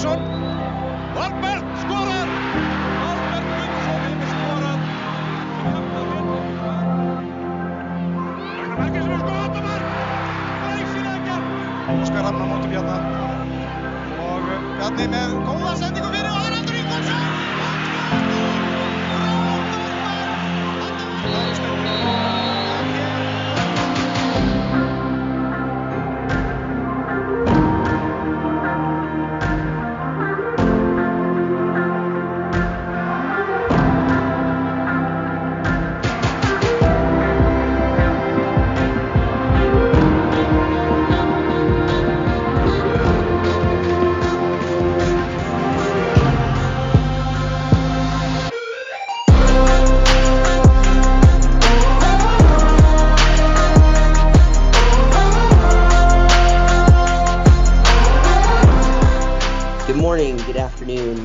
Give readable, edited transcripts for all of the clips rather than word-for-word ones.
Gunnarsson. Albert skorar! Albert Gunnarsson har skorat. Ragnar Bergesen skorar mark! Glæsilega! Óskar Hanna móti Bjarna. Og Bjarni með góða sendingu fyrir og Haraldur Ingvarsson!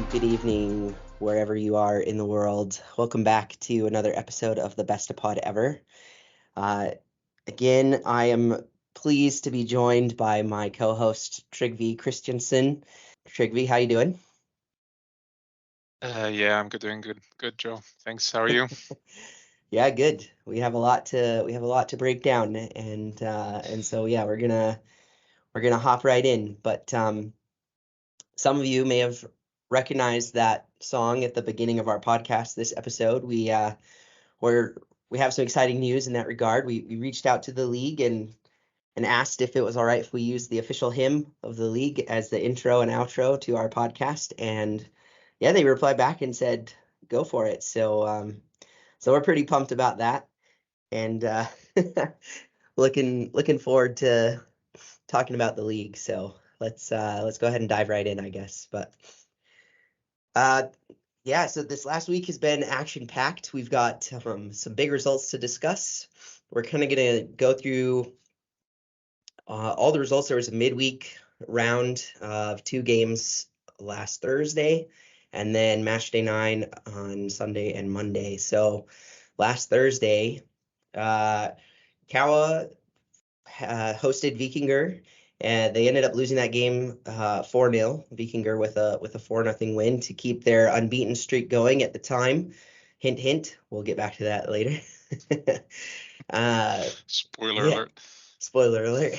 Good evening, wherever you are in the world. Welcome back to another episode of the Best of Pod Ever. Again, I am pleased to be joined by my co-host Tryggvi Christiansen. Tryggvi, how you doing? Yeah, I'm doing good, Joe. Thanks. How are you? Yeah, good. We have a lot to break down, and so yeah, we're gonna hop right in. But some of you may have recognized that song at the beginning of our podcast this episode. We have some exciting news in that regard. We reached out to the league and asked if it was all right if we used the official hymn of the league as the intro and outro to our podcast, and yeah, they replied back and said go for it. So we're pretty pumped about that, and looking forward to talking about the league. So let's go ahead and dive right in, I guess. But yeah, so this last week has been action-packed. We've got some big results to discuss. We're kind of going to go through all the results. There was a midweek round of 2 games last Thursday, and then Matchday 9 on Sunday and Monday. So last Thursday, Kawa hosted Víkingur. And they ended up losing that game 4-0. Víkingur with a 4-0 win to keep their unbeaten streak going at the time. Hint, hint. We'll get back to that later. Spoiler alert. Spoiler alert.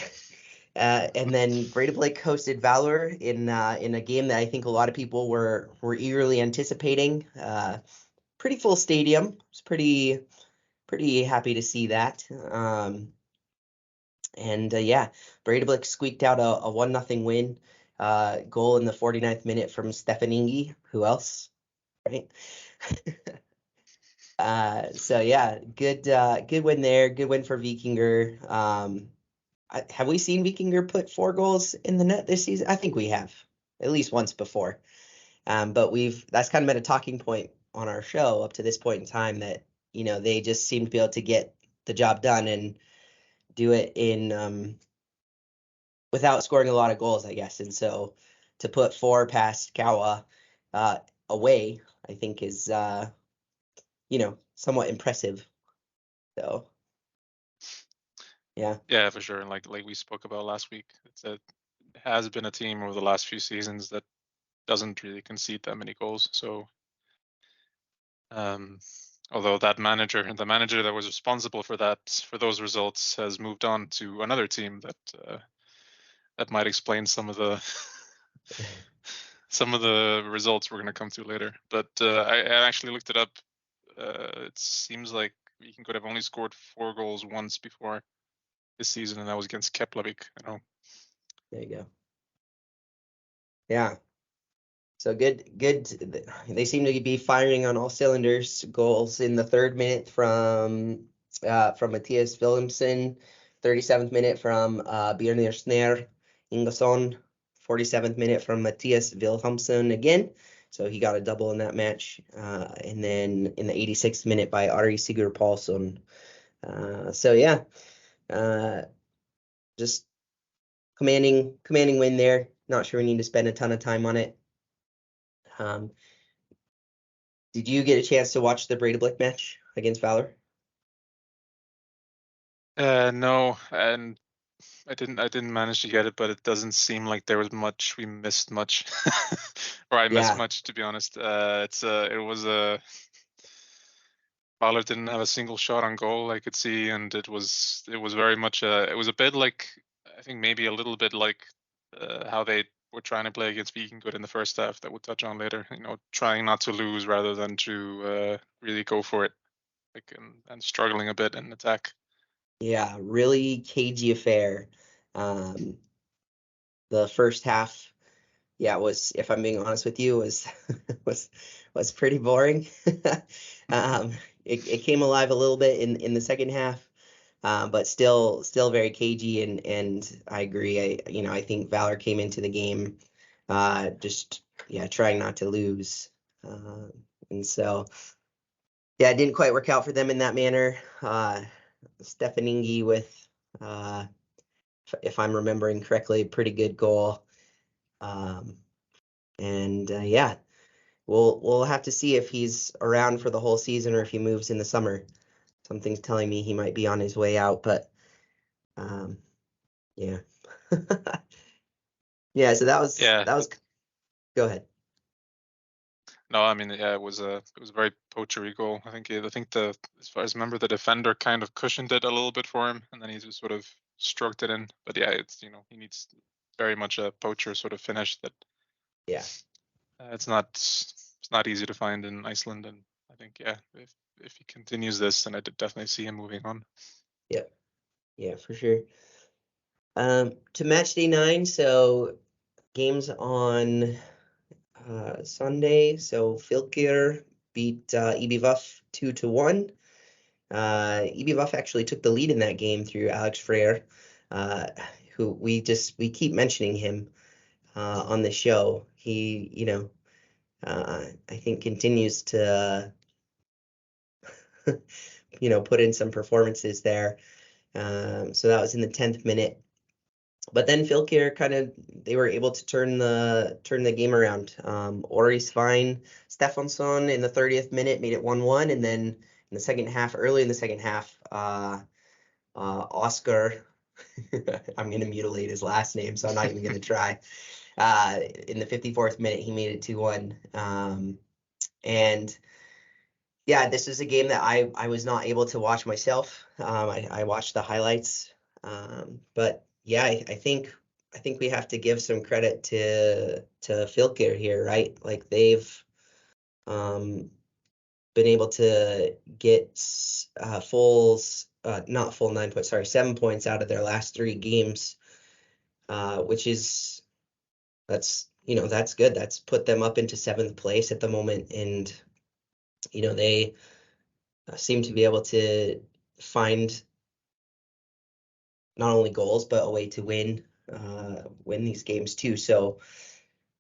And then Breidablik hosted Valur in a game that I think a lot of people were eagerly anticipating. Pretty full stadium. It's pretty happy to see that. And yeah, Breidablik squeaked out a 1-0 win. Goal in the 49th minute from Stefan Ingi. Who else? Right? So yeah, good win there. Good win for Víkingur. Have we seen Víkingur put 4 goals in the net this season? I think we have, at least once before. But that's kind of been a talking point on our show up to this point in time that, they just seem to be able to get the job done and do it in without scoring a lot of goals, I guess. And so to put 4 past Kawa away, I think is somewhat impressive. So yeah, for sure. And like we spoke about last week, it has been a team over the last few seasons that doesn't really concede that many goals. So although the manager that was responsible for those results has moved on to another team that might explain some of the results we're going to come to later. But I actually looked it up. It seems like Viking could have only scored 4 goals once before this season, and that was against Keflavik. There you go. Yeah. So good. They seem to be firing on all cylinders. Goals in the 3rd minute from Mattias Wilhelmsson, 37th minute from Björnir Snær Ingesson, 47th minute from Mattias Wilhelmsson again. So he got a double in that match. And then in the 86th minute by Ari Sigur Paulsson. So yeah, just commanding win there. Not sure we need to spend a ton of time on it. Did you get a chance to watch the Breidablik match against Valur? No, and didn't manage to get it, but it doesn't seem like there was much. We missed much, or I missed Yeah, much, to be honest. It was a Valur didn't have a single shot on goal I could see, and it was very much it was a bit like, I think maybe a little bit like how they were trying to play against Víkingur in the first half that we'll touch on later. Trying not to lose rather than to really go for it, like and struggling a bit in attack. yeah, really cagey affair. Um, the first half, yeah, was, if I'm being honest with you, was was was pretty boring. It came alive a little bit in the second half, but still very cagey, and I agree. I think Valor came into the game just, yeah, trying not to lose. And so, yeah, it didn't quite work out for them in that manner. Stefaningi with, uh, if I'm remembering correctly, pretty good goal. And yeah, we'll have to see if he's around for the whole season or if he moves in the summer. Something's telling me he might be on his way out, but yeah. Yeah, so Yeah. that was go ahead. No, I mean, yeah, it was a very poachery goal. I think as far as I remember, the defender kind of cushioned it a little bit for him, and then he just sort of stroked it in. But yeah, it's he needs very much a poacher sort of finish that Yeah. it's not easy to find in Iceland, and I think, yeah, if he continues this, then I did definitely see him moving on. Yep. Yeah, for sure. To match day 9, so games on Sunday. So Fylkir beat EBVUF 2-1. EBVUF actually took the lead in that game through Alex Freyr, who we keep mentioning him on the show. He, I think continues to put in some performances there. So that was in the 10th minute. But then Fylkir they were able to turn the game around. Ori Svein Stefansson in the 30th minute made it 1-1, and then in the second half, early in the second half, Oscar, I'm gonna mutilate his last name, so I'm not even gonna try. In the 54th minute, he made it 2-1. And yeah, this is a game that I was not able to watch myself. I watched the highlights. But yeah, I think we have to give some credit to Fylkir here, right? Like they've been able to get not full 9 points, sorry, 7 points out of their last 3 games, which is that's good. That's put them up into 7th place at the moment, and they seem to be able to find not only goals but a way to win these games too. So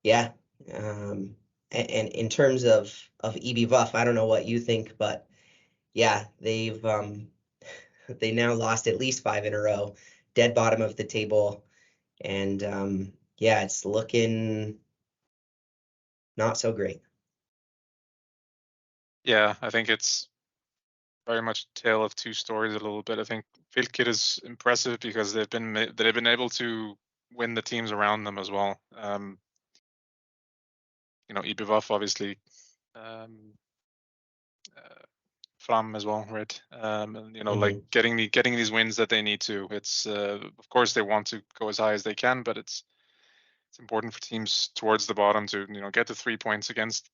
yeah, and in terms of EBVUF, I don't know what you think, but yeah, they've they now lost at least 5 in a row, dead bottom of the table, and yeah, it's looking not so great. Yeah, I think it's very much a tale of two stories a little bit. I think Fylkir is impressive because they've been able to win the teams around them as well. EBVUF obviously, um, Fram as well, right? And like getting these wins that they need to. It's of course they want to go as high as they can, but it's important for teams towards the bottom to get the 3 points against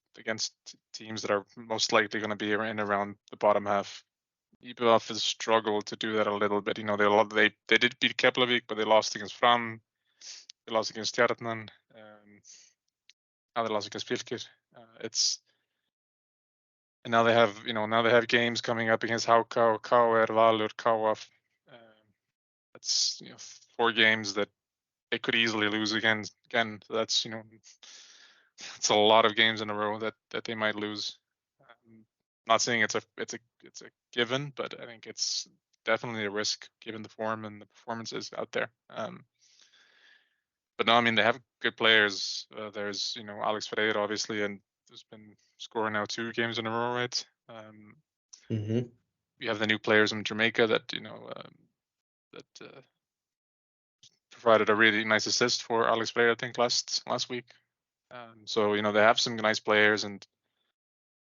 teams that are most likely going to be in around the bottom half. EBVUF has struggled to do that a little bit. They did beat Keflavik, but they lost against Fram. They lost against Stjarnan. Now they lost against Fylkir. And now they have games coming up against HK, KR, Valur, KF. That's 4 games that they could easily lose again. So that's it's a lot of games in a row that they might lose. Not saying it's a given, but I think it's definitely a risk given the form and the performances out there. But no, I mean they have good players. There's Alex Ferreira obviously, and there's been scoring now 2 games in a row, right? We have the new players in Jamaica that provided a really nice assist for Alex Player, I think, last week. So they have some nice players and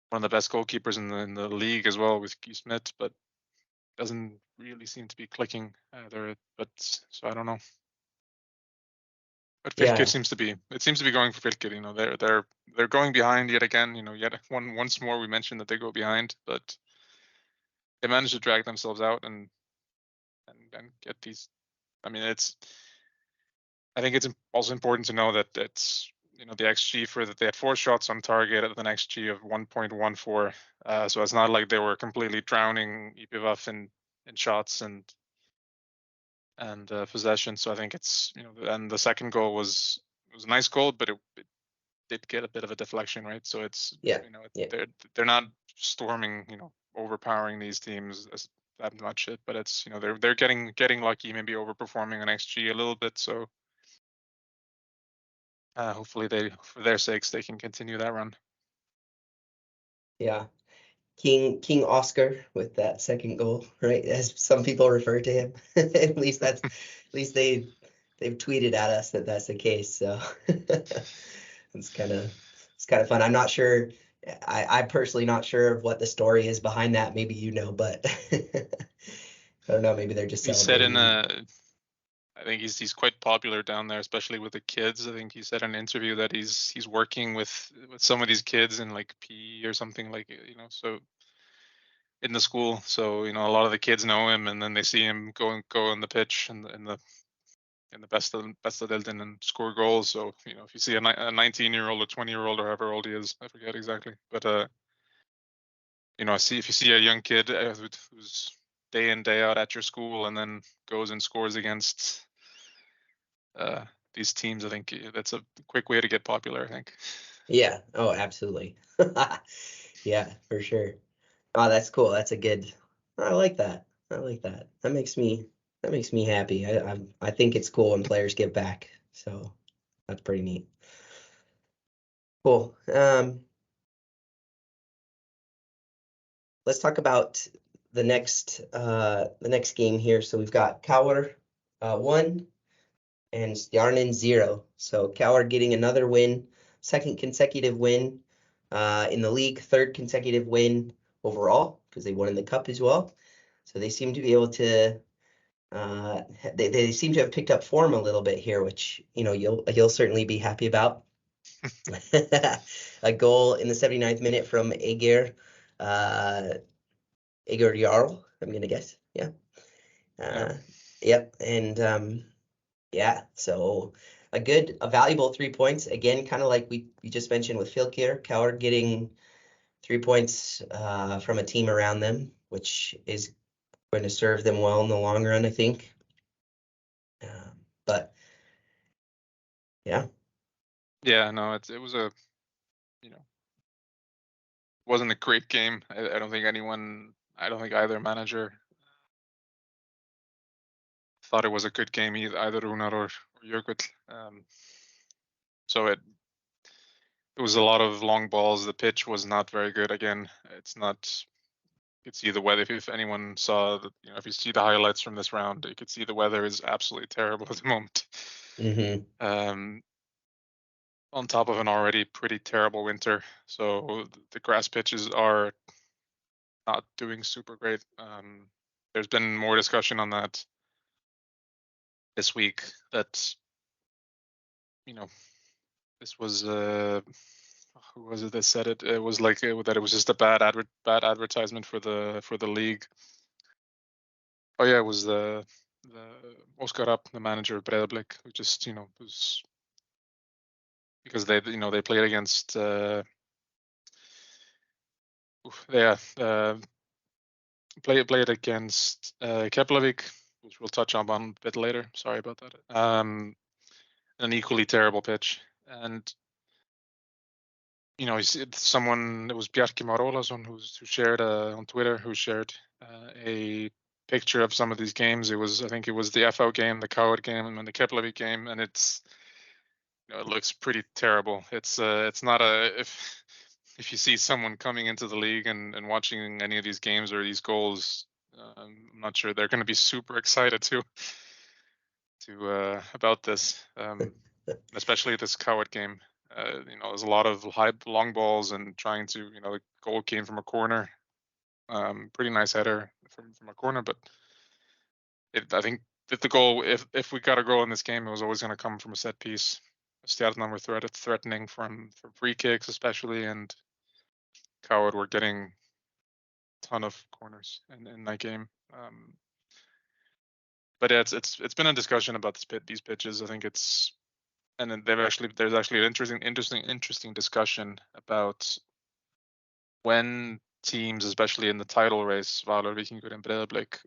one of the best goalkeepers in the league as well with Guy Smith, but doesn't really seem to be clicking either. But so I don't know. But Fylkir seems to be going for Fylkir. They're going behind yet again. Yet once more we mentioned that they go behind, but they managed to drag themselves out and get these. I mean, I think it's also important to know that it's the XG for that they had 4 shots on target at an XG of 1.14. So it's not like they were completely drowning EPVF in shots and possession. So I think it's and the second goal was a nice goal, but it did get a bit of a deflection, right? So it's they're not storming, overpowering these teams that much, but it's they're getting lucky, maybe overperforming on XG a little bit. So hopefully for their sakes, they can continue that run. Yeah. King Oscar with that second goal, right? As some people refer to him. At least they've tweeted at us that that's the case. So it's kind of fun. I'm not sure. I'm personally not sure of what the story is behind that. Maybe but I don't know. Maybe they're just celebrating. He said I think he's quite popular down there, especially with the kids. I think he said in an interview that he's working with some of these kids in like PE or something so in the school. So a lot of the kids know him, and then they see him go on the pitch in the best of Deildin and score goals. So if you see a 19-year-old or 20-year-old or however old he is, I forget exactly, but if you see a young kid who's day in day out at your school and then goes and scores against these teams, I think that's a quick way to get popular, I think. Yeah. Oh, absolutely. Yeah, for sure. Oh, that's cool. That's a good. I like that. That makes me happy. I think it's cool when players give back. So that's pretty neat. Cool. Let's talk about the next game here. So we've got Valur 1 and Stjarnan 0. So Valur getting another win, second consecutive win in the league, third consecutive win overall because they won in the cup as well. So they seem to be able to they seem to have picked up form a little bit here, which you'll certainly be happy about. A goal in the 79th minute from Egir Jarl, I'm gonna guess. Yeah. Yep. And so a valuable 3 points. Again, kind of like we just mentioned with Fylkir, Valur getting 3 points from a team around them, which is going to serve them well in the long run, I think. But yeah. Yeah, no, it was wasn't a great game. I don't think either manager thought it was a good game, either Runar or Jökull. So it was a lot of long balls. The pitch was not very good. Again, it's not. You could see the weather. If anyone saw if you see the highlights from this round, you could see the weather is absolutely terrible at the moment. Mm-hmm. On top of an already pretty terrible winter, so the grass pitches are not doing super great. There's been more discussion on that this week. That this was who was it that said it? It was like that it was just a bad advertisement for the league. Oh yeah, it was the Oscar Rapp, the manager of Breiðablik, who just was because they played against played against Keflavik, which we'll touch on a bit later. Sorry about that. An equally terrible pitch, and someone, it was Bjarki Már Ólafsson who shared on Twitter, who shared a picture of some of these games. I think it was the FO game, the Coward game, and the Keflavik game, and it looks pretty terrible. It's not if you see someone coming into the league and watching any of these games or these goals, I'm not sure they're going to be super excited to about this, especially this Coward game. There's a lot of high long balls and trying to, the goal came from a corner. Pretty nice header from a corner, but I think that the goal, if we got a goal in this game, it was always going to come from a set piece. Stjarnan were threatening from free kicks especially, and Coward were getting a ton of corners in that game. But yeah, it's been a discussion about these pitches. I think and then there's actually an interesting discussion about when teams, especially in the title race, Valur, Víkingur, and Breiðablik,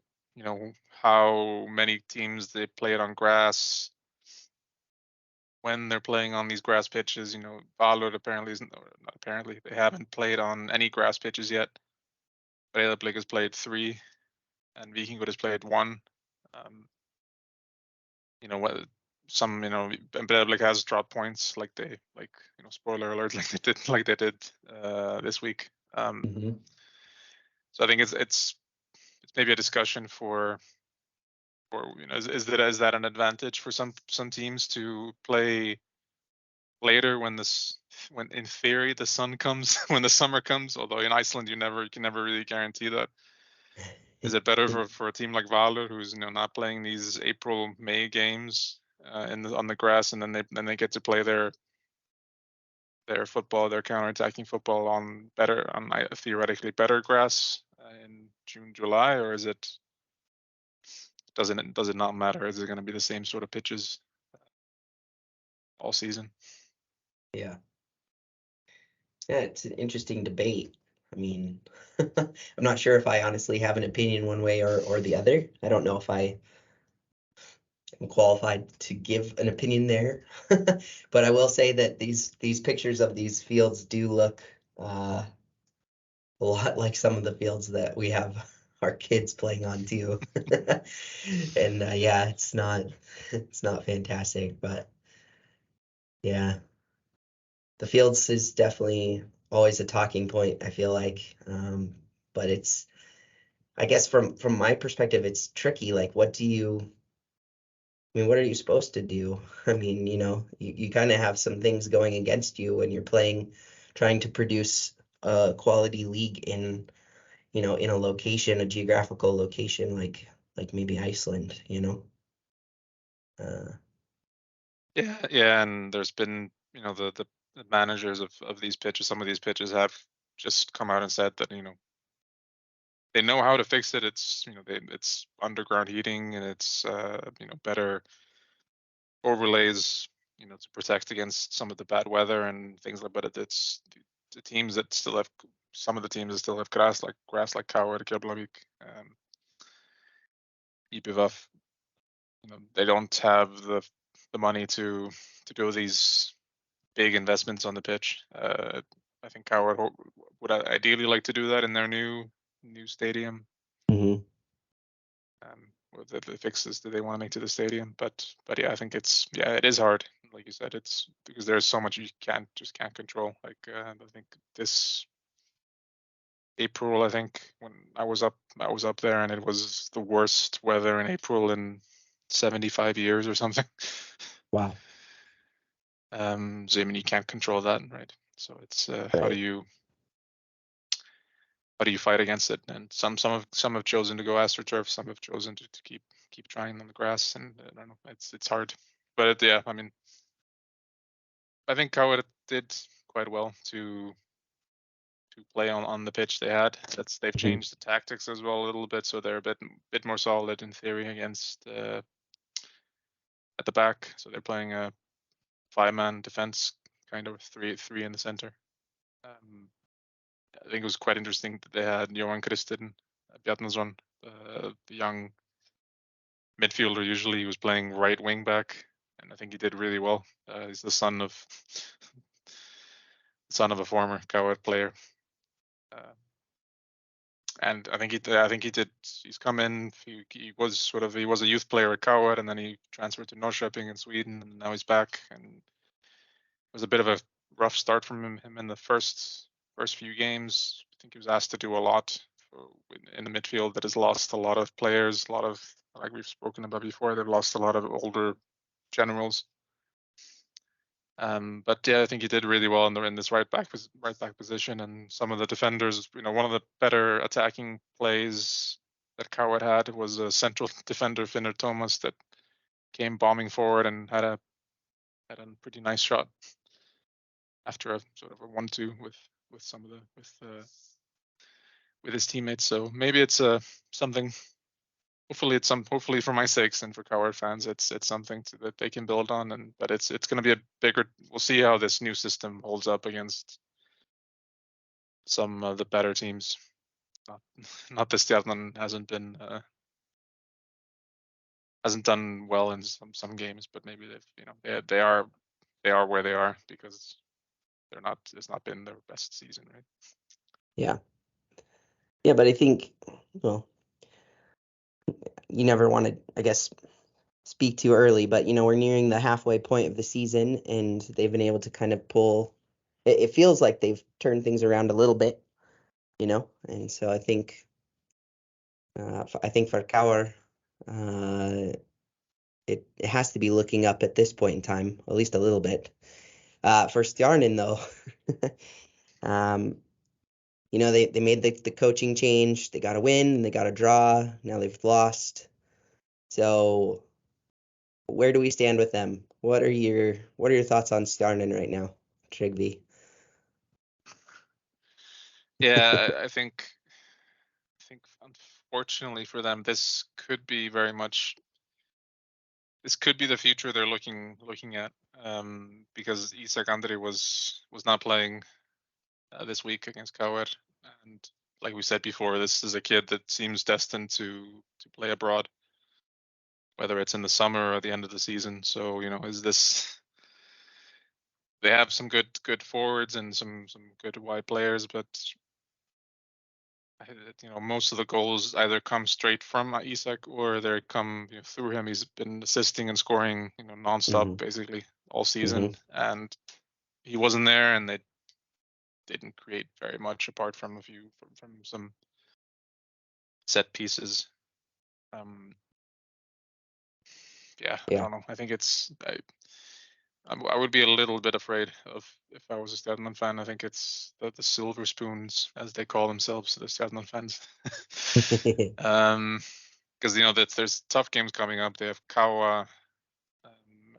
how many teams they play it on grass, when they're playing on these grass pitches. Valur apparently isn't, or not apparently, they haven't played on any grass pitches yet. Breiðablik has played 3, and Víkingur has played 1. And Breiðablik has dropped points spoiler alert, like they did this week. So I think it's maybe a discussion for is that an advantage for some teams to play later when in theory the sun comes, when the summer comes, although in Iceland you can never really guarantee that. Is it better for a team like Valur, who's not playing these April-May games on the grass, and then they get to play their football, their counter-attacking football on theoretically better grass in June, July, or does it not matter? Is it going to be the same sort of pitches all season? Yeah, it's an interesting debate. I mean, I'm not sure if I honestly have an opinion one way or the other. I don't know if I am qualified to give an opinion there. But I will say that these pictures of these fields do look a lot like some of the fields that we have our kids playing on too. And yeah, it's not fantastic, but yeah, the fields is definitely always a talking point, I feel like. But it's, I guess from my perspective, it's tricky. Like, what are you supposed to do? I mean, you kind of have some things going against you when you're trying to produce a quality league in a geographical location like maybe Iceland, Yeah, and there's been, the managers of these pitches, some of these pitches have just come out and said that, they know how to fix it. It's, it's underground heating, and it's, better overlays, to protect against some of the bad weather and things like. But it's the teams that still have, some of the teams that still have grass like Coward, Keflavik, IBVF, they don't have the money to do these big investments on the pitch. I think Coward would ideally like to do that in their new stadium. With the fixes that they want to make to the stadium, but yeah, I think it is hard, like you said. It's because there's so much you can't control. Like I think this April, I think when I was up there, and it was the worst weather in April in 75 years or something. Wow. So I mean, you can't control that, right? So it's Right. how do you fight against it? And some have chosen to go AstroTurf, some have chosen to keep trying on the grass, and I don't know, it's hard. But yeah, I mean, I think Coward did quite well to play on the pitch they had. They've changed the tactics as well a little bit, so they're a bit more solid in theory against at the back. So they're playing a 5-man defense, kind of 3 in the center. I think it was quite interesting that they had Johan Kristin Bjarnason, the young midfielder. Usually he was playing right wing back, and I think he did really well. He's the son of a former Coward player. And I think he did. He's come in. He was a youth player at Coward, and then he transferred to Norrköping in Sweden, and now he's back. And it was a bit of a rough start from him in the first few games. I think he was asked to do a lot in the midfield that has lost a lot of players, a lot of like we've spoken about before. They've lost a lot of older generals. But yeah, I think he did really well in this right back position, and some of the defenders. One of the better attacking plays that Coward had was a central defender, Finner Thomas, that came bombing forward and had a pretty nice shot after a sort of a 1-2 with some of the with his teammates. So maybe it's something. Hopefully for my sakes and for Coward fans, it's something that they can build on. But it's going to be a bigger. We'll see how this new system holds up against some of the better teams. Not that Stjarnan hasn't done well in some games, but maybe they are where they are because it's not been their best season, right? Yeah. Yeah, but I think, well, you never want to, I guess, speak too early, but we're nearing the halfway point of the season, and they've been able to kind of pull. It feels like they've turned things around a little bit, and so I think for Kaur, it has to be looking up at this point in time, at least a little bit. For Stjarnan, though, they made the coaching change. They got a win, and they got a draw. Now they've lost. So where do we stand with them? What are your thoughts on Stjarnan right now, Tryggvi? Yeah, I think unfortunately for them, this could be the future they're looking at, because Isak Andri was not playing this week against Kauer, and like we said before, this is a kid that seems destined to play abroad, whether it's in the summer or the end of the season. So is this? They have some good forwards and some good wide players, but most of the goals either come straight from Isak or they come through him. He's been assisting and scoring nonstop basically all season, and he wasn't there, and they didn't create very much apart from a few from some set pieces. I don't know. I think I would be a little bit afraid of if I was a Stjarnan fan. I think it's the silver spoons, as they call themselves, the Stjarnan fans. Because that there's tough games coming up. They have Kawa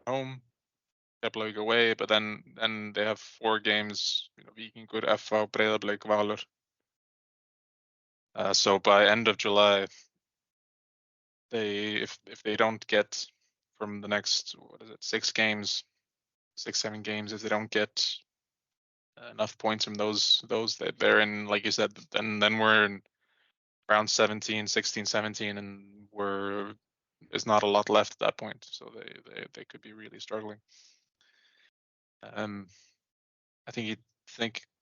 home, Keflavík away, but then they have 4 games: Víkingur, FH, Breiðablik, Valur. So by end of July, if they don't get from the next 6 games, 6-7 games, if they don't get enough points from those that they're in, like you said, then we're in round 17, 16, 17, and there's not a lot left at that point, so they could be really struggling. I think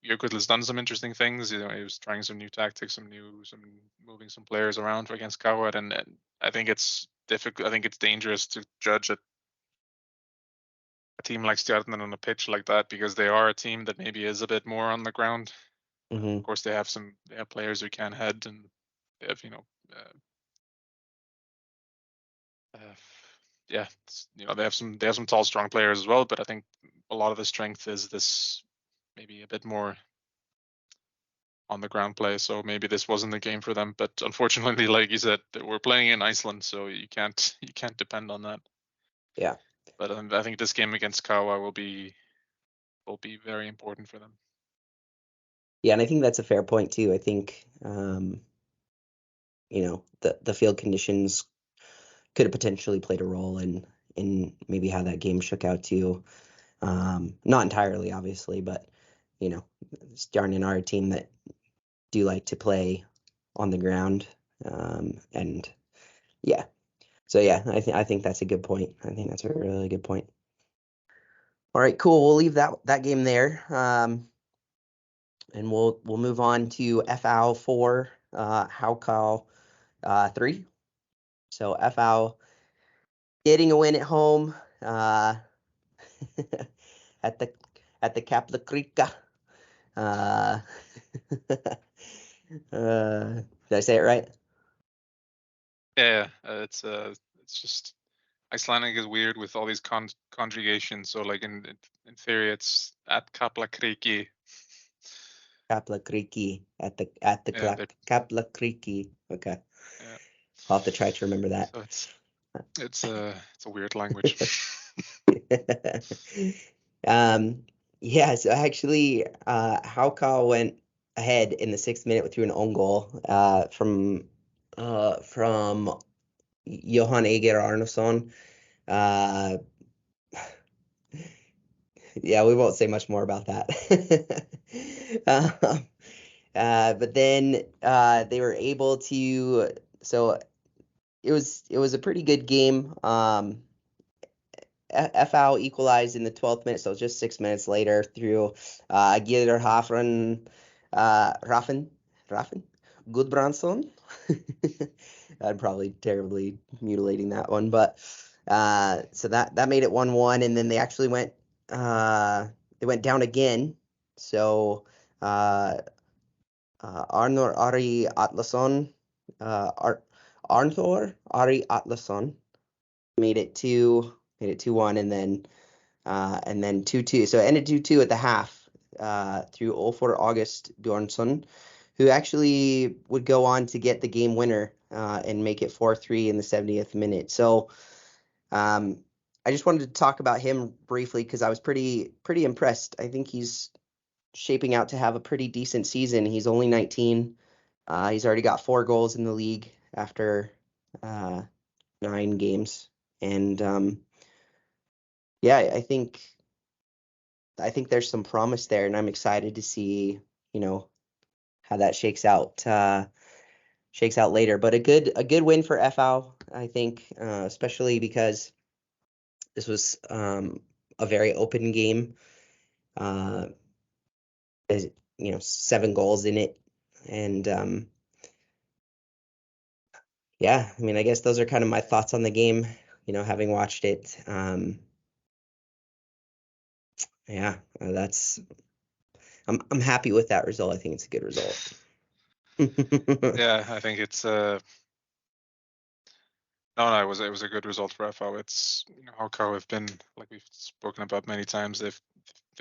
Jökull done some interesting things. He was trying some new tactics, some moving some players around against Coward, and I think it's difficult. I think it's dangerous to judge a team like Stjarnan on a pitch like that, because they are a team that maybe is a bit more on the ground. Of course, they have players who can head, and they have they have some tall, strong players as well. But I think a lot of the strength is this maybe a bit more on the ground play. So maybe this wasn't the game for them. But unfortunately, like you said, we're playing in Iceland, so you can't depend on that. Yeah. But I think this game against Kawa will be very important for them. Yeah, and I think that's a fair point too. I think the field conditions could have potentially played a role in maybe how that game shook out too. Not entirely, obviously, but Stjarnan are a team that do like to play on the ground, and yeah. So yeah, I think that's a good point. I think that's a really good point. All right, cool. We'll leave that game there, and we'll move on to FAO 4, Haukal 3. So FAO getting a win at home at the Kaplakrika. Did I say it right? Yeah, it's just Icelandic is weird with all these conjugations. So like in theory, it's at Kaplakriki. Kaplakriki at the Yeah, Kaplakriki. Okay, yeah. I'll have to try to remember that. So it's a weird language. Yeah, so actually, Hauka went ahead in the 6th minute through an own goal from Johan Eger Arnason. Yeah, we won't say much more about that. But then they were able to. So it was a pretty good game. FAO equalized in the 12th minute, so just 6 minutes later through Gilder Raffen Gudbrandsson. I'm probably terribly mutilating that one, but so that made it 1-1, and then they actually went down again. So Arnor Ari Atlason Arnthor Ari Atlason made it 2-1, and then 2-2. So it ended 2-2 at the half through Olfor August Bjornsson, who actually would go on to get the game winner and make it 4-3 in the 70th minute. So I just wanted to talk about him briefly because I was pretty impressed. I think he's shaping out to have a pretty decent season. He's only 19. He's already got 4 goals in the league after 9 games. And yeah, I think there's some promise there, and I'm excited to see, how that shakes out later. But a good win for FAO, I think, especially because this was a very open game. There's 7 goals in it, and yeah, I mean, I guess those are kind of my thoughts on the game, having watched it. Yeah, I'm happy with that result. I think it's a good result. Yeah, I think it's no, it was a good result for FAO. It's Hauka have been, like we've spoken about many times, they've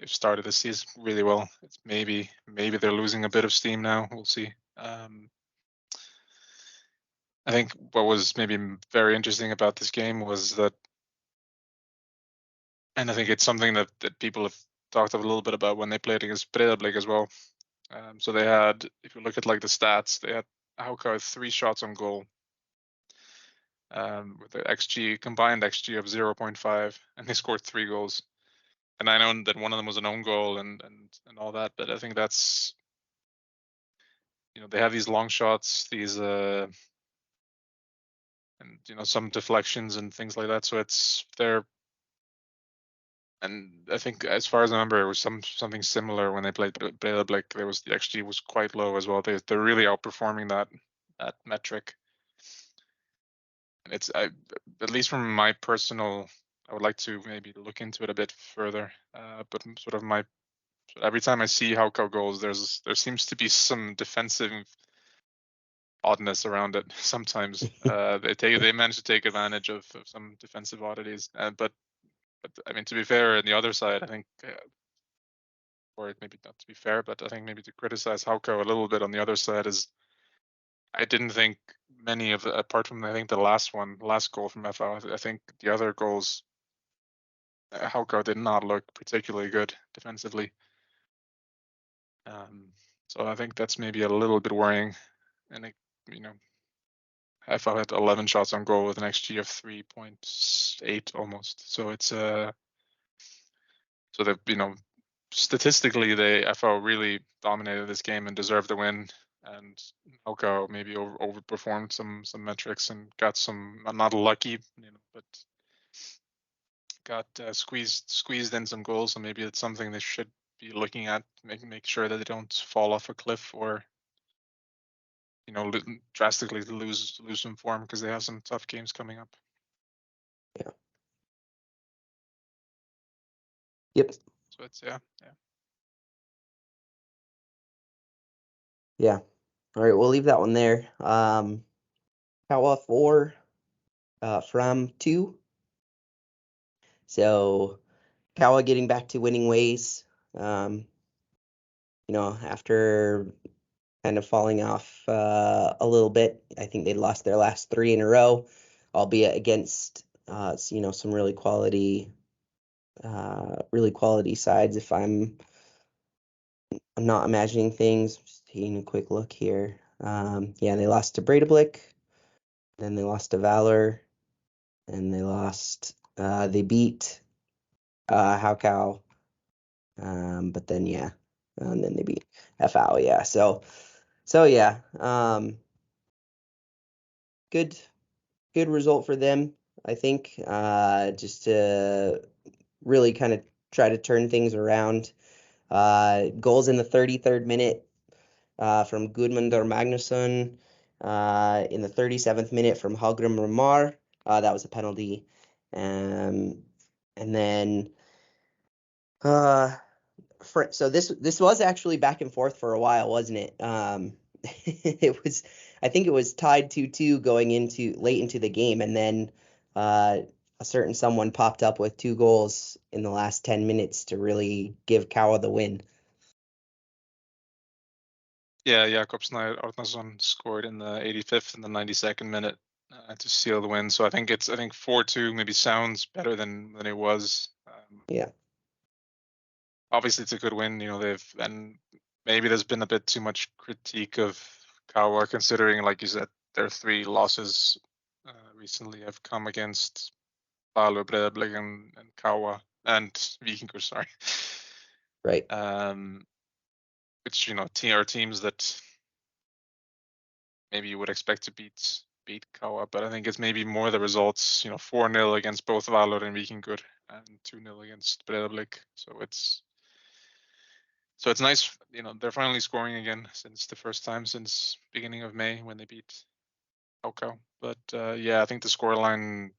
started the season really well. It's maybe they're losing a bit of steam now. We'll see. I think what was maybe very interesting about this game was that, and I think it's something that people have talked a little bit about when they played against Breiðablik as well. So they had, if you look at like the stats, they had Hauka 3 shots on goal, with the combined XG of 0.5, and they scored 3 goals. And I know that one of them was an own goal and all that, but I think that's, they have these long shots, these and some deflections and things like that. So it's there. And I think, as far as I remember, it was something similar when they played Breiðablik. The XG was quite low as well. They're really outperforming that metric. And it's at least from my personal, I would like to maybe look into it a bit further. But sort of every time I see Hauka goals, there seems to be some defensive oddness around it. Sometimes they manage to take advantage of some defensive oddities. But I mean, to be fair, on the other side, I think, or maybe not to be fair, but I think maybe to criticize Hauka a little bit on the other side is, I didn't think many of apart from, I think, the last goal from FAO, I think the other goals, Hauka did not look particularly good defensively. So I think that's maybe a little bit worrying. And FAO had 11 shots on goal with an XG of 3.8 almost. So it's so that statistically, FAO really dominated this game and deserved the win. And Hauka maybe overperformed some metrics and got some, not lucky, but got squeezed in some goals. So maybe it's something they should be looking at, make sure that they don't fall off a cliff or drastically lose some form, because they have some tough games coming up. Yeah. Yep. So it's Yeah. All right, we'll leave that one there. Kawa 4, Fram 2. So Kawa getting back to winning ways. After kind of falling off a little bit. I think they lost their last 3 in a row, albeit against some really quality sides. If I'm not imagining things, just taking a quick look here. They lost to Breidablik, then they lost to Valur, and they beat Haukau, but then and then they beat FAO. Yeah, so yeah, good result for them, I think. Just to really kind of try to turn things around. Goals in the 33rd minute from Gudmundur Magnusson. In the 37th minute from Hallgrim Ramar. That was a penalty. And then so this was actually back and forth for a while, wasn't it? I think it was tied 2-2 going late into the game, and then a certain someone popped up with 2 goals in the last 10 minutes to really give Kawa the win. Yeah, Jakob Snyder Arnason scored in the 85th and the 92nd minute to seal the win. So I think 4-2 maybe sounds better than it was. Yeah. Obviously, it's a good win. And maybe there's been a bit too much critique of Kawa, considering, like you said, their 3 losses recently have come against Valur, Breiðablik, and Kawa and Víkingur. Sorry. Right. Which are teams that maybe you would expect to beat Kawa, but I think it's maybe more the results. 4-0 against both Valur and Víkingur, and 2-0 against Breiðablik. So it's nice. They're finally scoring again since the first time since beginning of May when they beat Haukau. But I think the scoreline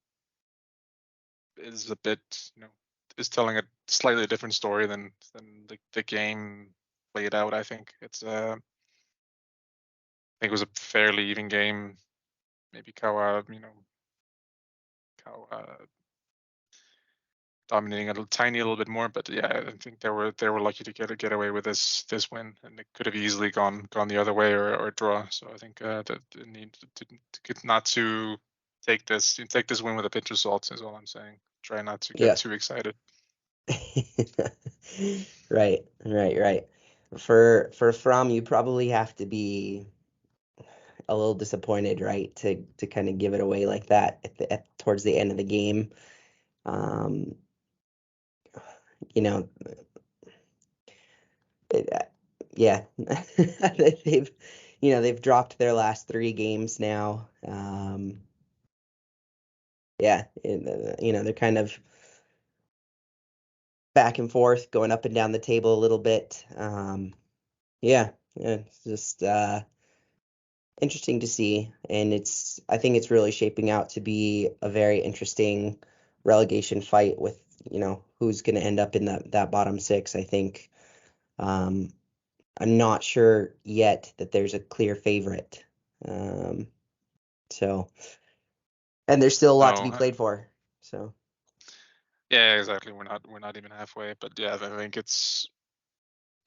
is a bit, is telling a slightly different story than the game played out. I think I think it was a fairly even game. Maybe Kawa, dominating a tiny little bit more, but I think they were lucky to get away with this win, and it could have easily gone the other way or draw. So I think that they need to get not to take this win with a pinch of salt is all I'm saying. Try not to get too excited. Right. For Fram, you probably have to be a little disappointed, right, to kind of give it away like that towards the end of the game. They've dropped their last 3 games now. They're kind of back and forth, going up and down the table a little bit. It's just interesting to see, and I think it's really shaping out to be a very interesting relegation fight with who's going to end up in that bottom 6. I think I'm not sure yet that there's a clear favorite. And there's still a lot to be played for. So. Yeah, exactly. We're not even halfway, but I think it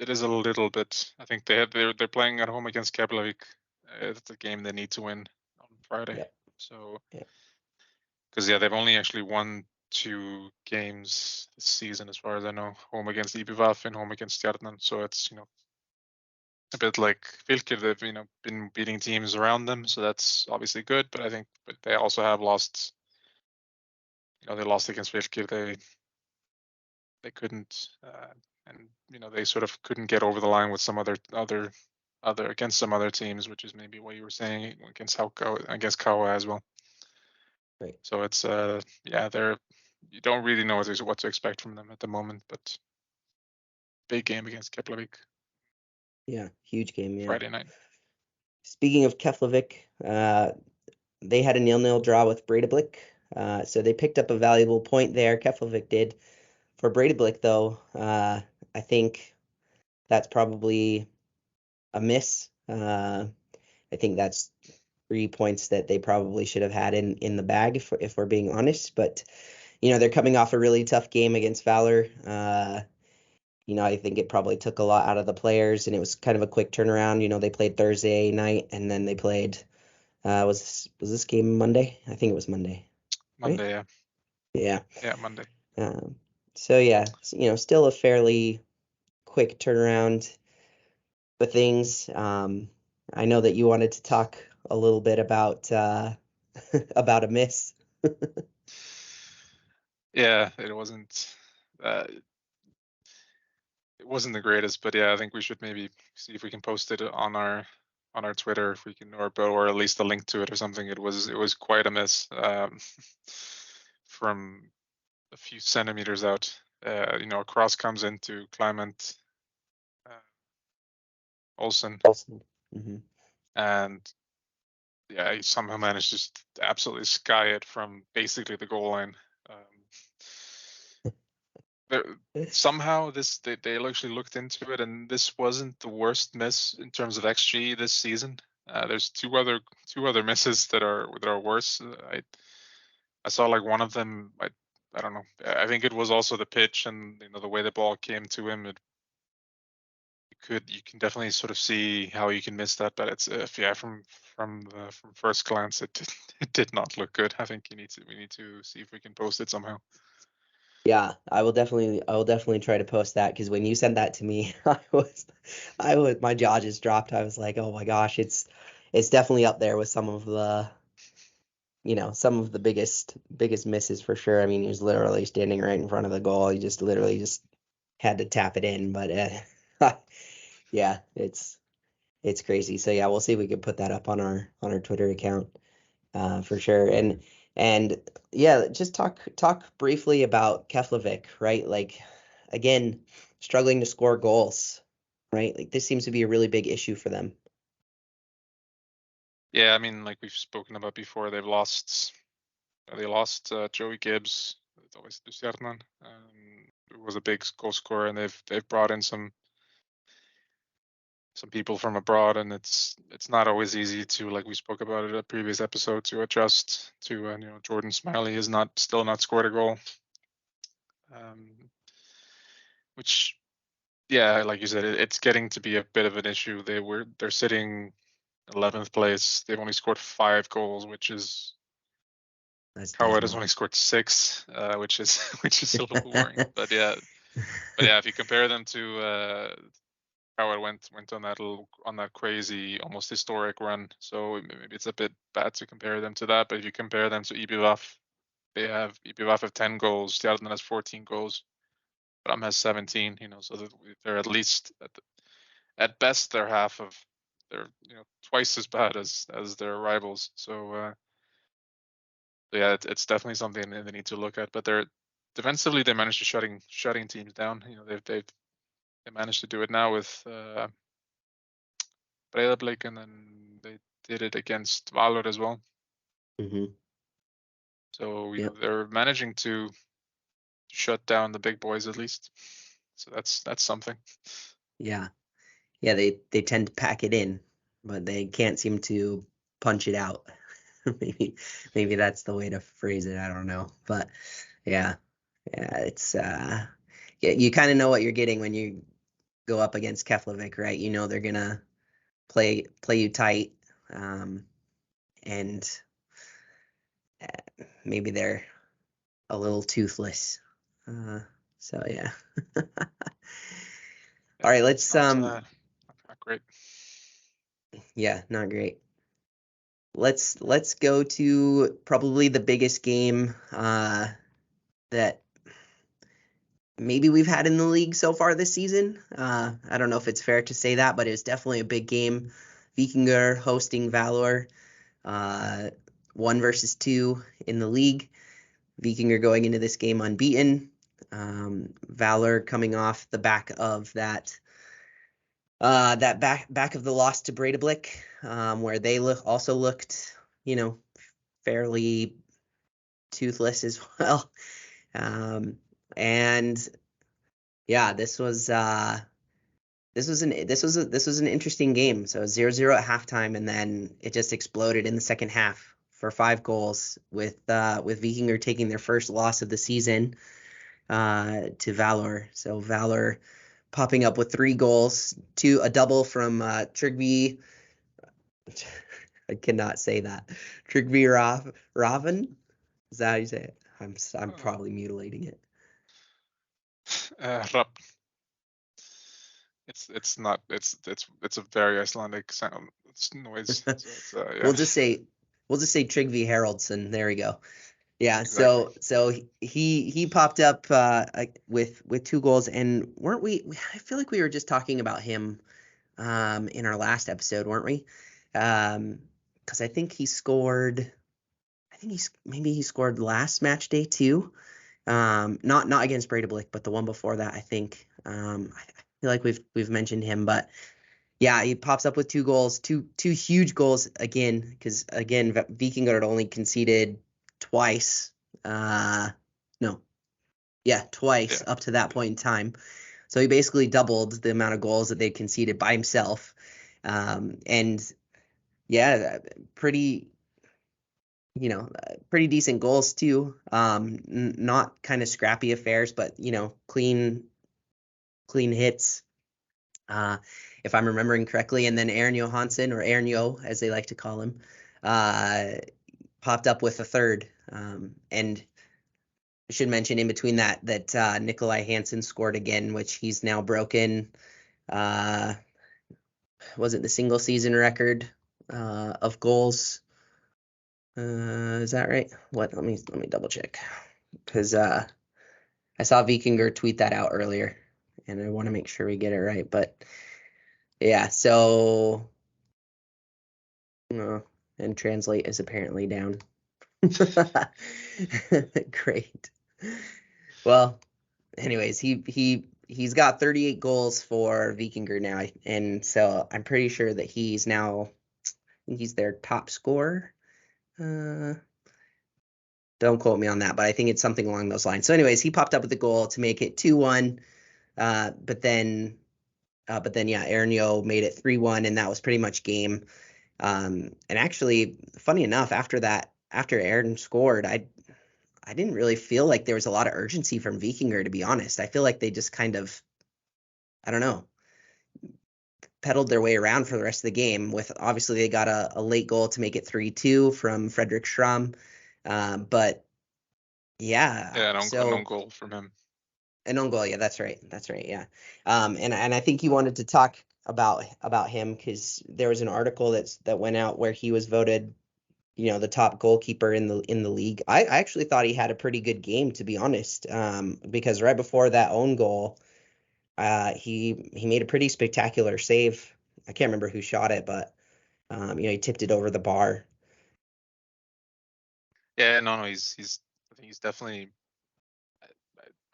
is a little bit. I think they're playing at home against Keflavik. It's a game they need to win on Friday. Yep. So because they've only actually won 2 games this season, as far as I know. Home against IBVF and home against Stjarnan. So it's a bit like Fylkir. They've been beating teams around them, so that's obviously good. But I think they also have lost. They lost against Fylkir. They couldn't, and they sort of couldn't get over the line with some other against some other teams, which is maybe what you were saying against against Kawa as well. Right. So it's you don't really know what to expect from them at the moment, but big game against Keflavik. Yeah, huge game. Yeah. Friday night. Speaking of Keflavik, they had a 0-0 draw with Breidablik, so they picked up a valuable point there. Keflavik did. For Breidablik, though, I think that's probably a miss. I think that's 3 points that they probably should have had in the bag if we're being honest. But they're coming off a really tough game against Valur. I think it probably took a lot out of the players, and it was kind of a quick turnaround. They played Thursday night, and then they played. Was this game Monday? I think it was Monday. Right? Monday, yeah. Yeah. Yeah, Monday. So yeah, still a fairly quick turnaround with things. I know that you wanted to talk a little bit about about a miss. Yeah, it wasn't the greatest, but yeah, I think we should maybe see if we can post it on our Twitter, if we can, or at least a link to it or something. It was quite a miss from a few centimeters out. A cross comes into Clement Olsen, Mm-hmm. and yeah, he somehow managed to just absolutely sky it from basically the goal line. Somehow they actually looked into it, and this wasn't the worst miss in terms of XG this season. There's two other misses that are worse. I saw like one of them. I don't know. I think it was also the pitch and the way the ball came to him. You can definitely sort of see how you can miss that, but it's from first glance it did not look good. I think we need to see if we can post it somehow. Yeah, I will definitely try to post that, because when you sent that to me, my jaw just dropped. I was like, oh my gosh, it's definitely up there with some of the biggest misses for sure. I mean, he was literally standing right in front of the goal. He just literally just had to tap it in, but yeah, it's crazy. So yeah, we'll see if we can put that up on our Twitter account for sure. And yeah, just talk briefly about Keflavik, right? Like, again, struggling to score goals, right? Like, this seems to be a really big issue for them. Yeah, I mean, like we've spoken about before, they lost Joey Gibbs, always Stjarnan, who was a big goal scorer, and they've brought in some people from abroad, and it's not always easy to, like we spoke about it in a previous episode, to adjust to Jordan Smiley has still not scored a goal, which, yeah, like you said, it's getting to be a bit of an issue. They're sitting 11th place. They've only scored 5 goals, which is Howard has only scored 6, which is a little worrying. But yeah, if you compare them to Howard went on that crazy, almost historic run. So maybe it's a bit bad to compare them to that. But if you compare them to IBVF, IBVF have 10 goals, Stjarnan has 14 goals, Bram has 17. So they're at least at best they're twice as bad as their rivals. So yeah, it's definitely something they need to look at. But they're defensively, they managed to shutting teams down. They managed to do it now with Breiðablik, and then they did it against Valur as well. Mm-hmm. So they're managing to shut down the big boys at least. So that's something. Yeah. They tend to pack it in, but they can't seem to punch it out. maybe that's the way to phrase it. I don't know, but yeah, it's you kind of know what you're getting when you go up against Keflavik, right? They're gonna play you tight, and maybe they're a little toothless. So yeah. All right, let's not great. Yeah, not great. Let's go to probably the biggest game that maybe we've had in the league so far this season. I don't know if it's fair to say that, but it's definitely a big game. Víkingur hosting Valur, 1 versus 2 in the league. Víkingur going into this game unbeaten. Valur coming off the back of that back of the loss to Breiðablik, where they also looked, fairly toothless as well. And yeah, this was this was an interesting game. So 0-0 at halftime, and then it just exploded in the second half for 5 goals with Víkingur taking their first loss of the season to Valur. So Valur popping up with 3 goals, a double from Tryggvi. I cannot say that. Tryggvi Raven? Is that how you say it? I'm probably mutilating it. Rap. It's not. It's a very Icelandic sound. It's noise. So it's, yeah. We'll just say Tryggvi Haraldsson. There we go. Yeah. Exactly. So he popped up with 2 goals, and weren't we? I feel like we were just talking about him in our last episode, weren't we? Because I think he scored. I think he scored last match day too. Not against Breidablik, but the one before that, I think. I feel like we've mentioned him, but yeah, he pops up with 2 goals, two huge goals again, because again, Víkingur had only conceded twice. Twice up to that point in time. So he basically doubled the amount of goals that they conceded by himself. And yeah, pretty decent goals too. Not kind of scrappy affairs, but clean hits. If I'm remembering correctly, and then Aaron Johansson, or Aaron Yo, as they like to call him, popped up with a third. And I should mention in between that Nikolai Hansen scored again, which he's now broken. Was it the single season record of goals? Is that right? Let me double check, because I saw Víkingur tweet that out earlier, and I want to make sure we get it right. But yeah, so and translate is apparently down. Great. Well, anyways, he's got 38 goals for Víkingur now, and so I'm pretty sure that he's their top scorer. Don't quote me on that, but I think it's something along those lines. So anyways, he popped up with a goal to make it 2-1. But then yeah, Aaron Yo made it 3-1, and that was pretty much game. And actually, funny enough, after Aaron scored, I didn't really feel like there was a lot of urgency from Víkingur, to be honest. I feel like they just kind of, I don't know, pedaled their way around for the rest of the game. With obviously they got a late goal to make it 3-2 from Fredrik Schramm. But yeah, an own goal from him. An own goal, yeah, that's right, yeah. And I think you wanted to talk about him because there was an article that went out where he was voted, the top goalkeeper in the league. I actually thought he had a pretty good game, to be honest, because right before that own goal, he made a pretty spectacular save. I can't remember who shot it, but he tipped it over the bar. Yeah, no, I think he's definitely.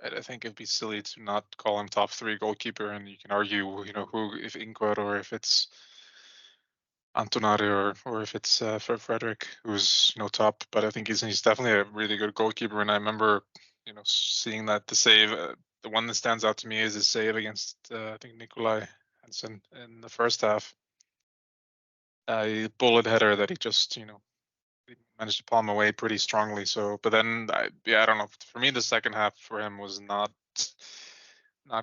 I think it'd be silly to not call him top 3 goalkeeper, and you can argue, who, if Ingvar or if it's Antonari or if it's for Frederick, who's top. But I think he's definitely a really good goalkeeper, and I remember seeing that the save, the one that stands out to me is his save against I think Nikolai Hansen in the first half. A bullet header that he just managed to palm away pretty strongly. So, but then I don't know. For me, the second half for him was not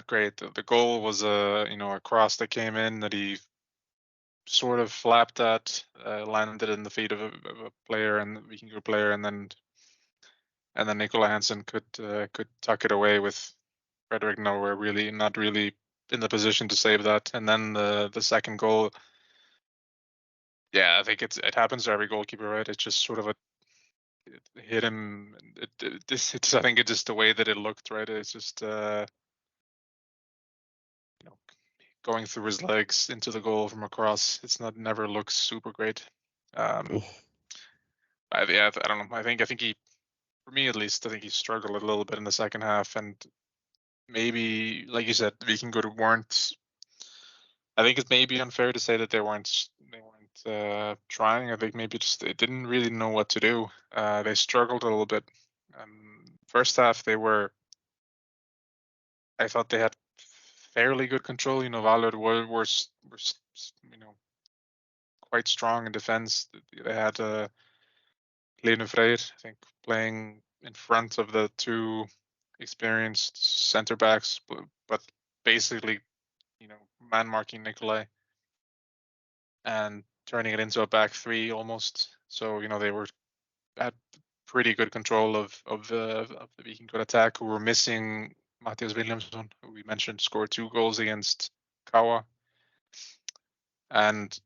great. The goal was a cross that came in that he sort of flapped at, landed in the feet of a player, and the Víkingur player, and then Nikolai Hansen could tuck it away with Frederick nowhere really, not really in the position to save that. And then the second goal, yeah, I think it happens to every goalkeeper, right? It's just sort of it hit him. It's I think it's just the way that it looked, right? It's just going through his legs into the goal from across. It's never looks super great. I don't know. I think he, for me at least, I think he struggled a little bit in the second half, and maybe, like you said, Víkingur weren't. I think it may be unfair to say that they weren't trying. I think maybe just they didn't really know what to do. They struggled a little bit. First half, I thought they had fairly good control. Valur were quite strong in defense. They had Lene Freyr, I think, playing in front of the two experienced center backs, but basically, man marking Nikolai and turning it into a back three almost. So they were had pretty good control of the Víkingur attack, who were missing Mattias Williamson, who we mentioned scored 2 goals against Kawa. And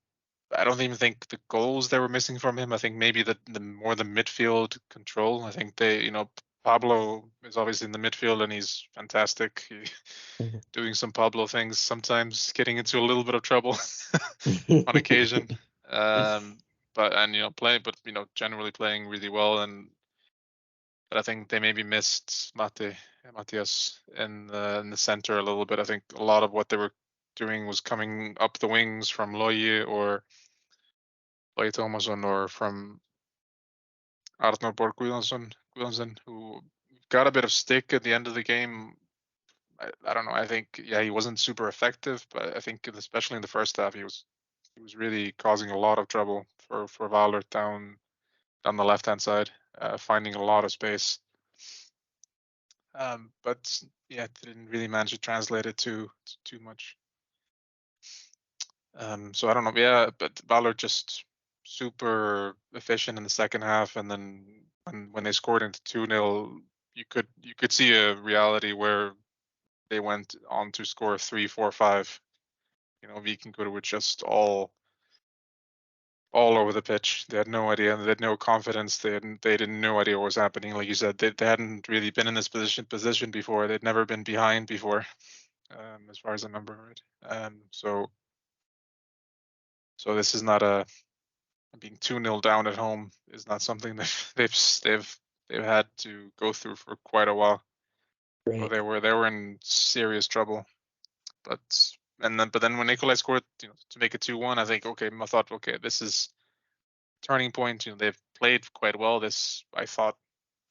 I don't even think the goals they were missing from him. I think maybe the more the midfield control. I think Pablo is obviously in the midfield and he's fantastic. Doing some Pablo things, sometimes getting into a little bit of trouble on occasion. Generally playing really well. But I think they maybe missed Matthias in the center a little bit. I think a lot of what they were doing was coming up the wings from Logi or Logi Thomasson or from Arnór Borg Guðjónsson, who got a bit of stick at the end of the game. I don't know. I think he wasn't super effective, but I think especially in the first half he was really causing a lot of trouble for Valur down the left hand side, finding a lot of space. But didn't really manage to translate it too much. So I don't know. Yeah, but Valur just super efficient in the second half, and then when they scored into 2-0, you could see a reality where they went on to score 3, 4, 5. Víkingur were just all over the pitch. They had no idea. They had no confidence. They didn't no idea what was happening. Like you said, they hadn't really been in this position before. They'd never been behind before, as far as I remember, right? So this is not being 2-0 down at home is not something that they've had to go through for quite a while. Right. So they were in serious trouble. But then when Nikolai scored, to make it 2-1, I thought, this is turning point. They've played quite well. This, I thought,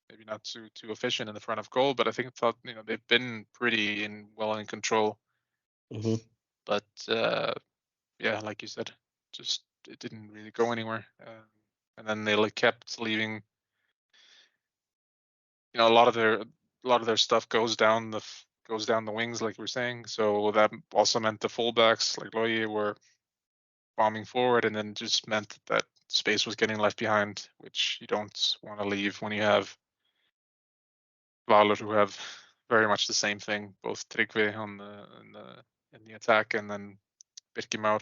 maybe not too efficient in the front of goal, but I thought they've been pretty well in control. Mm-hmm. But like you said, just it didn't really go anywhere. And then they kept leaving. A lot of their stuff goes down the wings, like we were saying. So that also meant the fullbacks, like Logi, were bombing forward, and then just meant that space was getting left behind, which you don't want to leave when you have Valur, who have very much the same thing, both Tryggvi in the attack, and then Birkir Már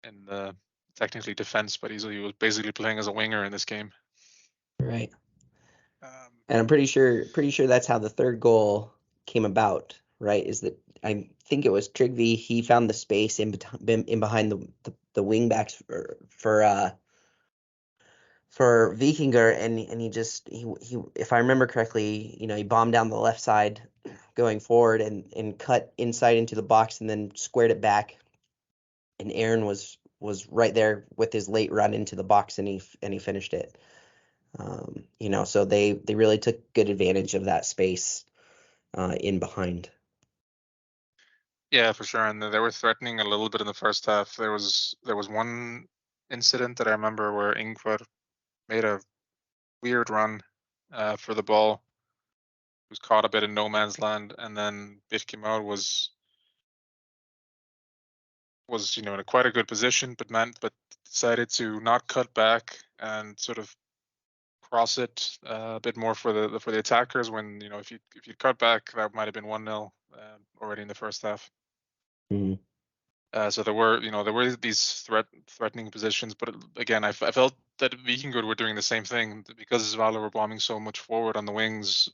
in the technically defense, but he was basically playing as a winger in this game. Right. And I'm pretty sure that's how the third goal came about, right? Is that I think it was Tryggvi. He found the space in behind the wing backs for Víkingur, and he if I remember correctly, he bombed down the left side going forward and cut inside into the box and then squared it back. And Aaron was right there with his late run into the box, and he finished it. So they really took good advantage of that space in behind. Yeah, for sure. And they were threatening a little bit in the first half. There was one incident that I remember where Ingvar made a weird run for the ball. He was caught a bit in no man's land, and then Birkir Már was in quite a good position, but decided to not cut back and sort of cross it a bit more for the attackers. When if you cut back, that might have been 1-0 already in the first half. Mm-hmm. So there were these threatening positions, but again, I felt that Víkingur were doing the same thing because Valur were bombing so much forward on the wings.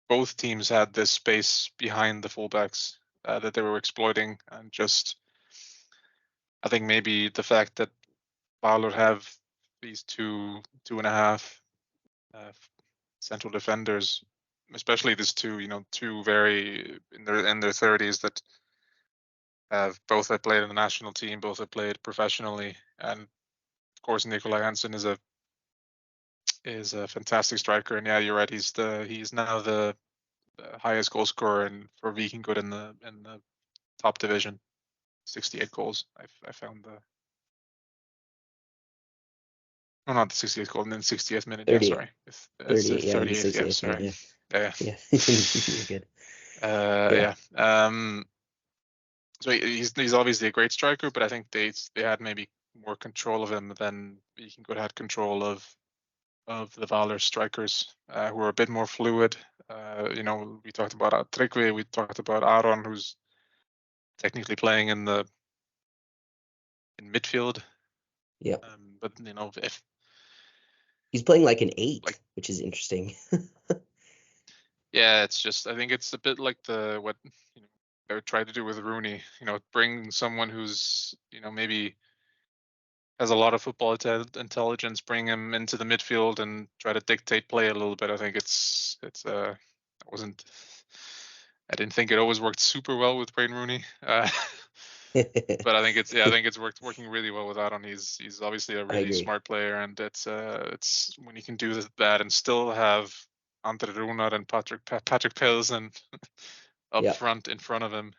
Both teams had this space behind the fullbacks that they were exploiting, and just I think maybe the fact that Valur have these 2.5 central defenders, especially these two very in their 30s that both have played in the national team, both have played professionally, and of course Nikolai Hansen is a fantastic striker. And yeah, you're right. He's now the the highest goal scorer for Víkingur in the top division, 68 goals. I found the. No, not the 68th goal, and then 60th minute. 30. Yeah, sorry. It's 38, yeah, the 38th. Yeah, 68th sorry. minute, Yeah. yeah. You're good. Yeah. So he's obviously a great striker, but I think they had maybe more control of him than Víkingur had control of the Valur strikers, who are a bit more fluid. We talked about Tryggvi, we talked about Aron, who's technically playing in midfield. Yeah. But if he's playing like an 8, which is interesting. Yeah, it's just I think it's a bit like what they would try to do with Rooney. Bring someone who's maybe has a lot of football intelligence, bring him into the midfield and try to dictate play a little bit. I think I didn't think it always worked super well with Wayne Rooney. But I think it's working really well with Aron. He's obviously a really smart player, and it's when you can do that and still have Andre Runar and Patrick Pilsen up front in front of him.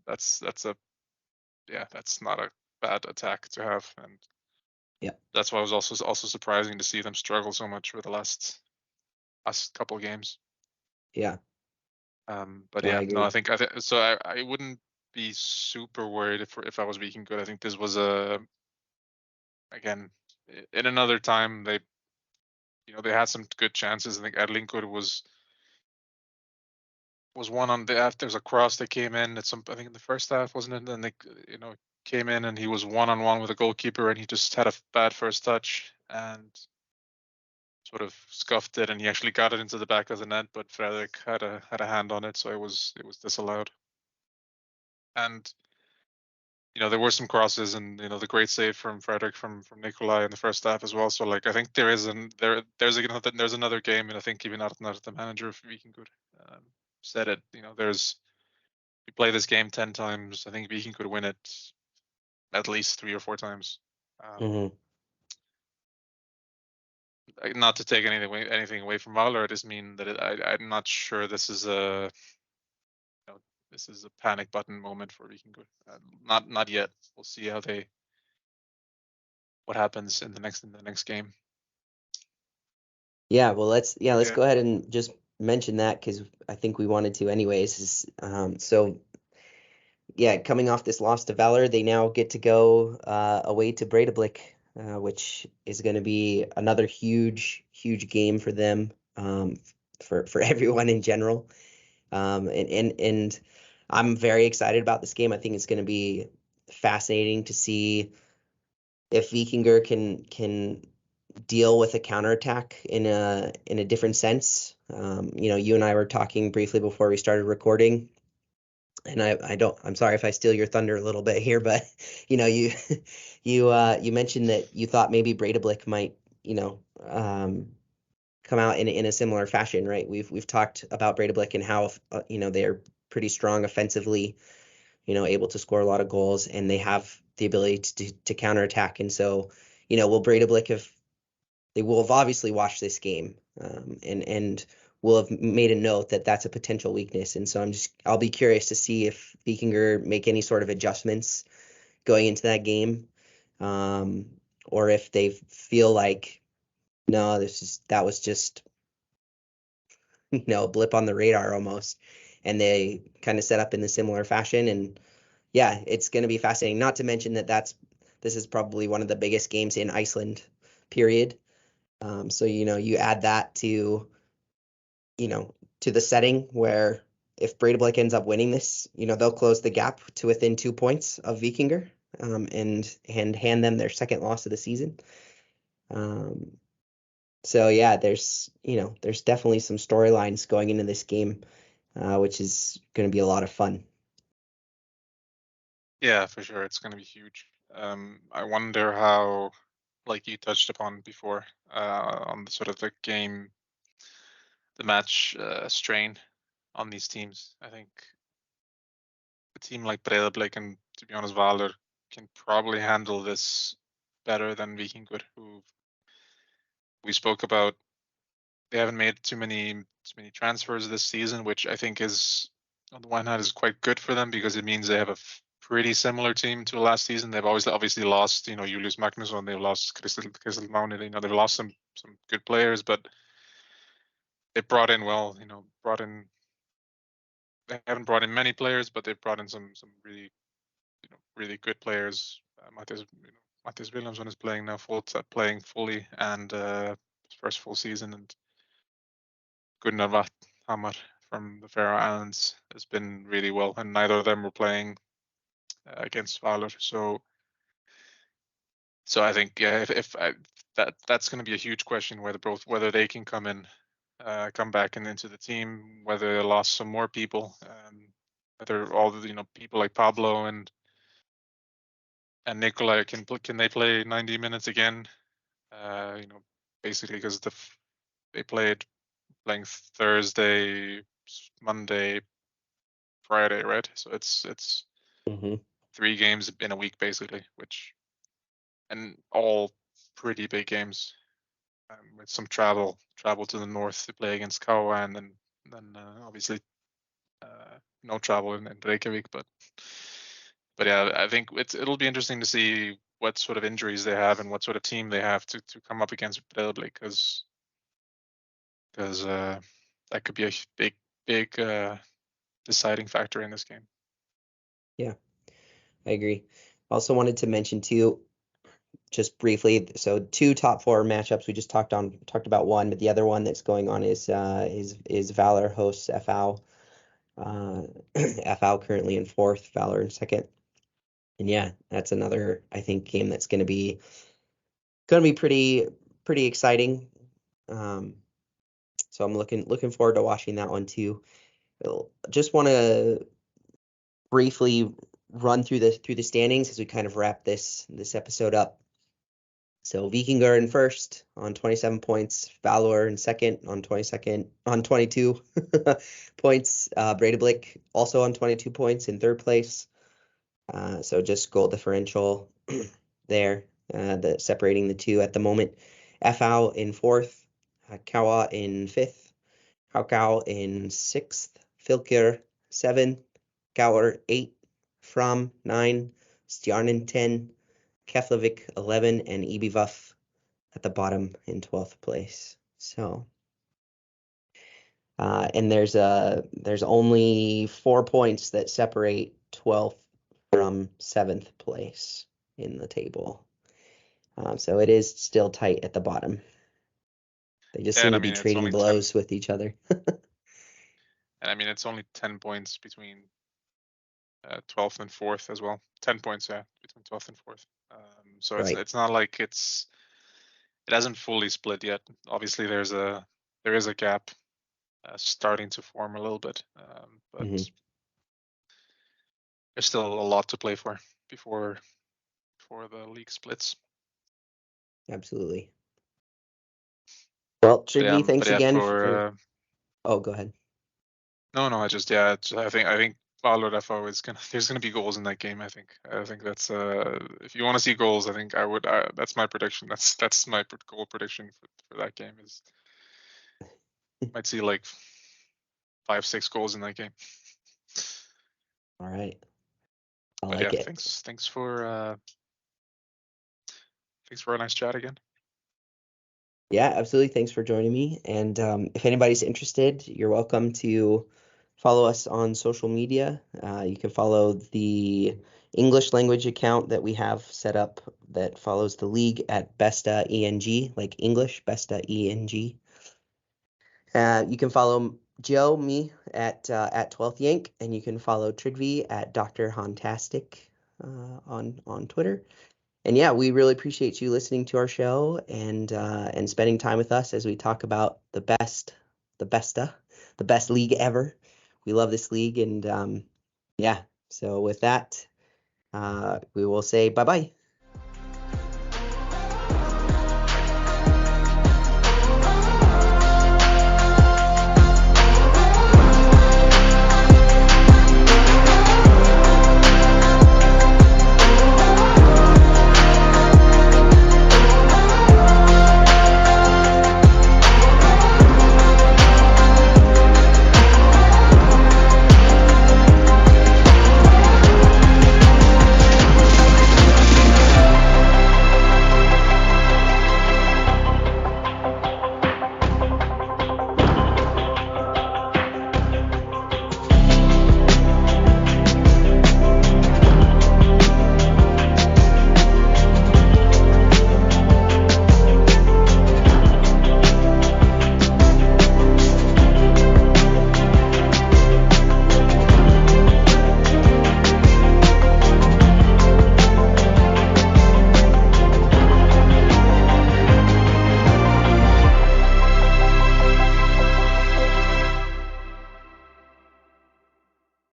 That's not a bad attack to have, and that's why it was also surprising to see them struggle so much for the last couple of games. Yeah. But yeah, I think so. I wouldn't be super worried if I was Víkingur. I think this was again in another time they had some good chances. I think Erlingur was one on the there's a cross that came in I think in the first half, wasn't it? And they came in and he was 1-on-1 with a goalkeeper and he just had a bad first touch and sort of scuffed it, and he actually got it into the back of the net, but Fredrik had a hand on it, so it was disallowed. And there were some crosses, and the great save from Fredrik from Nikolai in the first half as well. So like I think there's another game, and I think even not the manager of Víkingur said it. You play this game 10 times, I think Víkingur could win it at least 3 or 4 times. Not to take anything away from Valur, I just mean that I'm not sure this is a panic button moment for Víkingur. Not yet. We'll see what happens in the next game. Yeah, well, let's go ahead and just mention that because I think we wanted to anyways. So yeah, coming off this loss to Valur, they now get to go away to Breidablik, which is going to be another huge game for them, for everyone in general. And I'm very excited about this game. I think it's going to be fascinating to see if Víkingur can deal with a counterattack in a different sense. You and I were talking briefly before we started recording, and I'm sorry if I steal your thunder a little bit here, but you mentioned that you thought maybe Breidablik might come out in a similar fashion, right? We've talked about Breidablik and how they're pretty strong offensively, able to score a lot of goals, and they have the ability to counterattack. And so, will Breidablik they will have obviously watched this game, and will have made a note that that's a potential weakness. And so I'll be curious to see if Víkingur make any sort of adjustments going into that game, or if they feel like, no, that was just a blip on the radar almost, and they kind of set up in the similar fashion. And yeah, it's going to be fascinating. Not to mention that this is probably one of the biggest games in Iceland, period. So you add that to the setting where if Breidablik ends up winning this, they'll close the gap to within 2 points of Víkingur, and hand them their second loss of the season. So yeah, there's definitely some storylines going into this game, which is going to be a lot of fun. Yeah, for sure, it's going to be huge. I wonder how, like you touched upon before, on the sort of the match strain on these teams. I think a team like Breiðablik and, to be honest, Valur can probably handle this better than Víkingur, who we spoke about they haven't made too many transfers this season, which I think is, on the one hand, is quite good for them because it means they have a pretty similar team to last season. They've always obviously lost, Julius Magnusson, they've lost Crystal Maune, they've lost some good players, but they brought in they haven't brought in many players, but they've brought in some really really good players. Mattias Williamson is playing now playing fully, and his first full season, and Gunnar Vatthammar from the Faroe Islands has been really well, and neither of them were playing against Valur. So I think that's going to be a huge question whether they can come back and into the team, whether they lost some more people, whether all the people like Pablo and Nikolai can they play 90 minutes again? Basically because they playing Thursday, Monday, Friday, right? So it's 3 games in a week basically, and all pretty big games, with some travel to the north to play against Kawa, and then obviously no travel in Reykjavik, but yeah, I think it'll be interesting to see what sort of injuries they have and what sort of team they have to come up against Breiðablik, because that could be a big deciding factor in this game. Yeah, I agree. Also wanted to mention too, just briefly, so 2 top 4 matchups. We just talked about one, but the other one that's going on is Valur hosts FV. FV currently in 4th, Valur in 2nd. And yeah, that's another, I think, game that's going to be pretty exciting. So I'm looking forward to watching that one too. Just want to briefly run through the standings as we kind of wrap this episode up. So Víkingur in 1st on 27 points, Valur in 2nd on 22 points, Breiðablik also on 22 points in 3rd place. So just goal differential there, separating the two at the moment. FV in 4th, Kawa in 5th, Haukau in 6th, Fylkir 7, Gaur 8, Fram 9, Stjarnan 10, Keflavik 11, and Ibivaf at the bottom in 12th place. So, and there's only 4 points that separate 12th from 7th place in the table. So it is still tight at the bottom. They just seem to be trading blows with each other. And I mean, it's only 10 points between 12th and 4th as well. 10 points, yeah, between 12th and 4th. So right. It's not like it hasn't fully split yet. Obviously, there is a gap starting to form a little bit, but there's still a lot to play for before the league splits. Absolutely. Well, Tryggvi, thanks again for. Oh, go ahead. No, I think Valur FO there's gonna be goals in that game. I think that's if you want to see goals, I think that's my prediction. That's my goal prediction for that game is might see like 5-6 goals in that game. All right. I but like yeah, it. Thanks for a nice chat again. Yeah, absolutely. Thanks for joining me. And if anybody's interested, you're welcome to follow us on social media. You can follow the English language account that we have set up that follows the league at Besta ENG, like English, Besta ENG. You can follow Joe, me, at 12th Yank, and you can follow Tryggvi at Dr. Hontastic on Twitter. And yeah, we really appreciate you listening to our show and spending time with us as we talk about the best league ever. We love this league, and yeah. So with that, we will say bye-bye.